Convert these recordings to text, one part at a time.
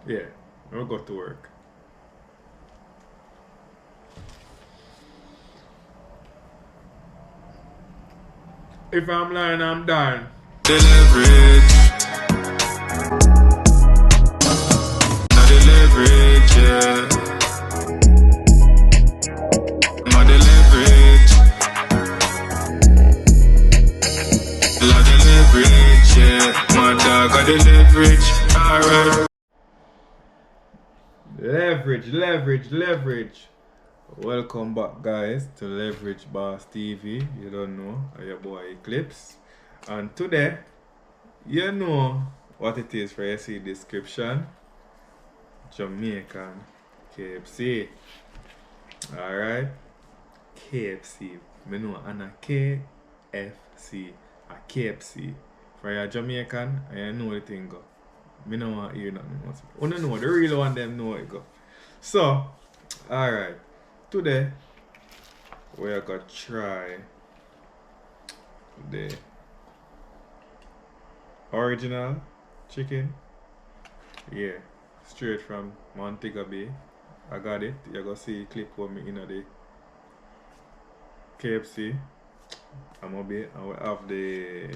Yeah, I'll go to work. If I'm lying, I'm dying. The leverage, not the leverage, yeah. Not the leverage, not the leverage, yeah. My dog got the leverage, alright. Leverage, leverage, leverage. Welcome back, guys, to Leverage Boss TV. You don't know, I'm your boy Eclips. And today, you know what it is for you see description. Jamaican KFC. Alright? KFC. Me know and a KFC. A KFC. For your Jamaican, and you know the thing go. Me no want hear nothing else. You don't know, the real one them know it go. So, alright. Today, we are gonna try the original chicken. Yeah, straight from Montego Bay. I got it. You're gonna see a clip of me in the KFC. I'm gonna be, and we have the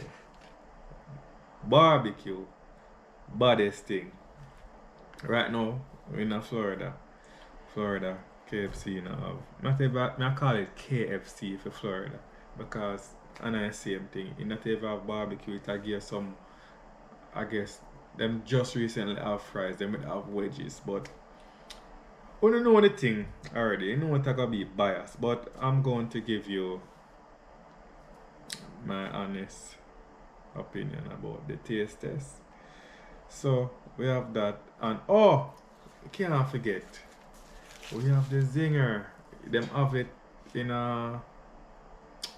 barbecue baddest thing. Right now, we're in Florida. Florida KFC now have. I call it KFC for Florida because and I same thing. It not even have barbecue, it give some I guess them just recently have fries, them would have wedges, but we don't know the thing already. You know what I gonna be biased, but I'm going to give you my honest opinion about the taste test. So we have that and oh can't forget we have the zinger. Them have it in a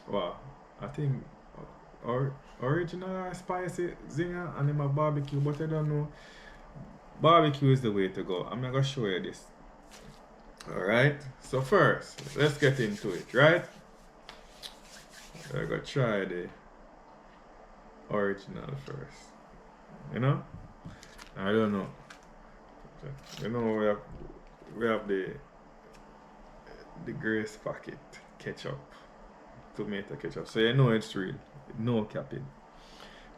well, I think original or spicy zinger and them a barbecue, but I don't know. Barbecue is the way to go. I'm not gonna show you this. Alright? So first, let's get into it, right? We're gonna try the original first. You know? I don't know. You know we have the Grace packet ketchup. Tomato ketchup. So you know it's real. No capping.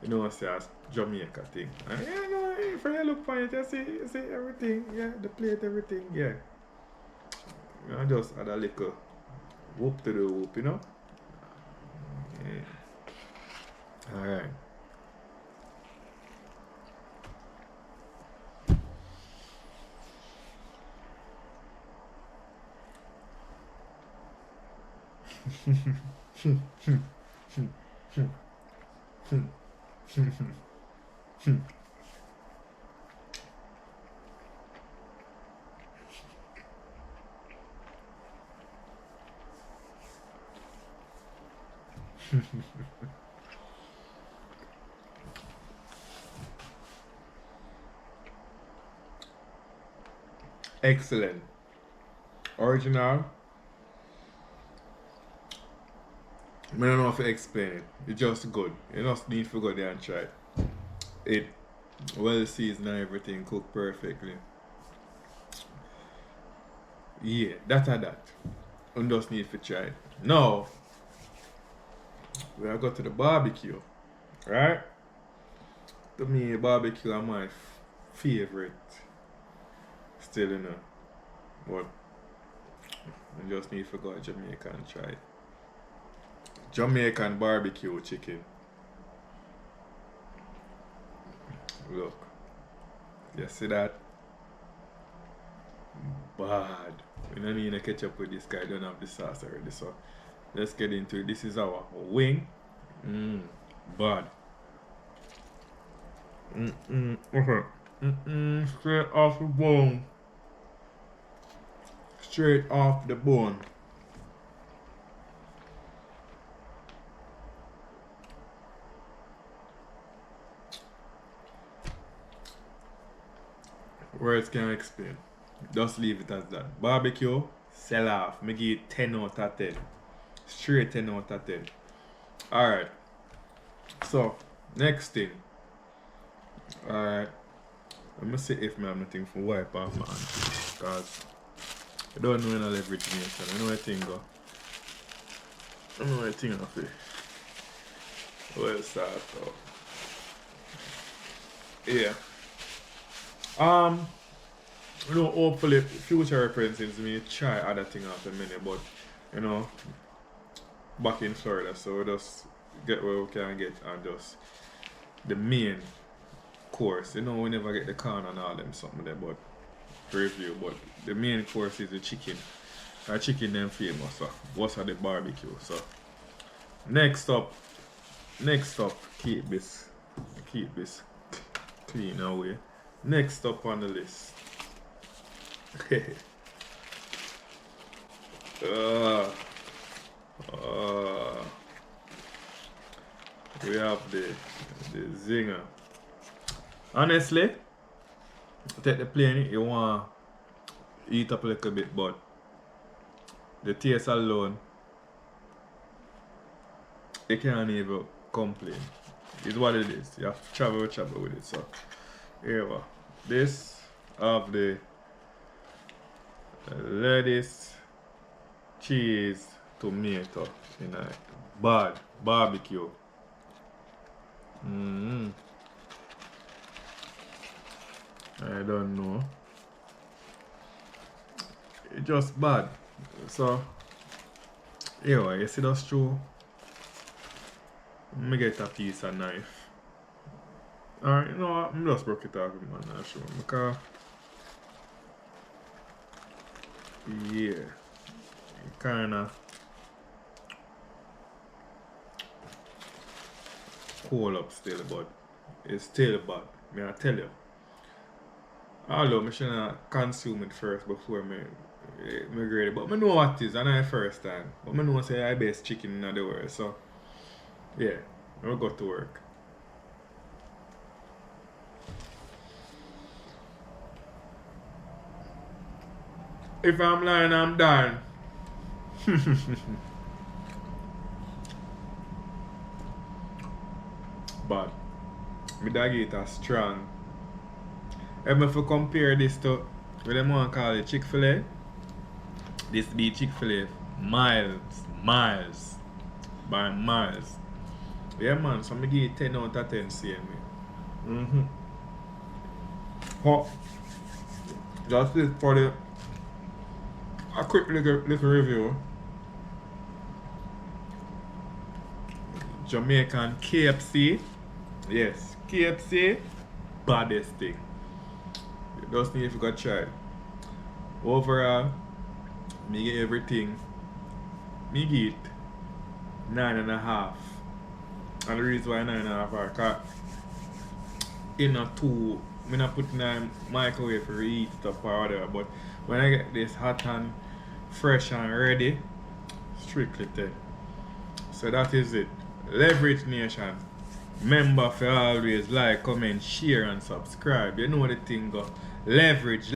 You know it's a Jamaica thing. And you know if you look for it, you see everything. Yeah, the plate, everything, yeah. I just add a little whoop to the whoop, you know? Yeah. Alright. Excellent. Original. I don't know how to explain it. It's just good. You just need to go there and try it. It well seasoned and everything cooked perfectly. Yeah, that. You just need to try it. Now, we are go to the barbecue. Right? To me, barbecue are my favorite. Still, you know. But you just need to go to Jamaica and try it. Jamaican barbecue chicken. Look. You see that? Bad. We don't need to ketchup with this guy. Don't have the sauce already. So let's get into it. This is our wing. Bad. Straight off the bone. Straight off the bone. Words can't explain. Just leave it as that. Barbecue, sell off. Me give it 10 out of 10. Straight 10 out of 10. Alright. So, next thing. Alright. Let me see if I have nothing for wipe off my hands. Because I don't know when I leverage nation. I know where thing go. I know where thing off it. Well start out. Yeah. You know, hopefully future references me try other thing after a minute, but you know, back in Florida, so we just get where we can get and just the main course. You know, we never get the corn and all them something there, but review. But the main course is the chicken. Our chicken them famous, so what's at the barbecue. So next up, keep this clean away. Next up on the list. We have the zinger. Honestly, take the plane, you want to eat up a little bit, but the taste alone, you can't even complain. It's what it is. You have to travel with it. So here we are. This of the lettuce, cheese, tomato in a bad barbecue. I don't know. It's just bad. So anyway, you see that's true. Let me get a piece of knife. Alright, you know what? I'm just broke it off, man. I'll show you. Because yeah, it kinda cold up still, but it's still bad. May I tell you. Although I shouldn't consume it first before me grade it. But I know what it is, and I first time. But I know say I best chicken in the world, so yeah, I'll go to work. If I'm lying, I'm dying. But my dog eat a strong. If I compare this to what them want to call it Chick-fil-A, this be Chick-fil-A miles by miles. Yeah man, so I give it 10 out of 10 seeing me. Oh, just this for a quick little review. Jamaican KFC. Yes, KFC, baddest thing. You just need if you got try. Overall, me get everything. Me get 9.5. And the reason why 9.5 are because in a two, I'm not putting in a microwave for eat stuff or whatever, but when I get this hot and fresh and ready, strictly 10. So that is it. Leverage Nation. Remember for always like, comment, share and subscribe. You know the thing go. Leverage.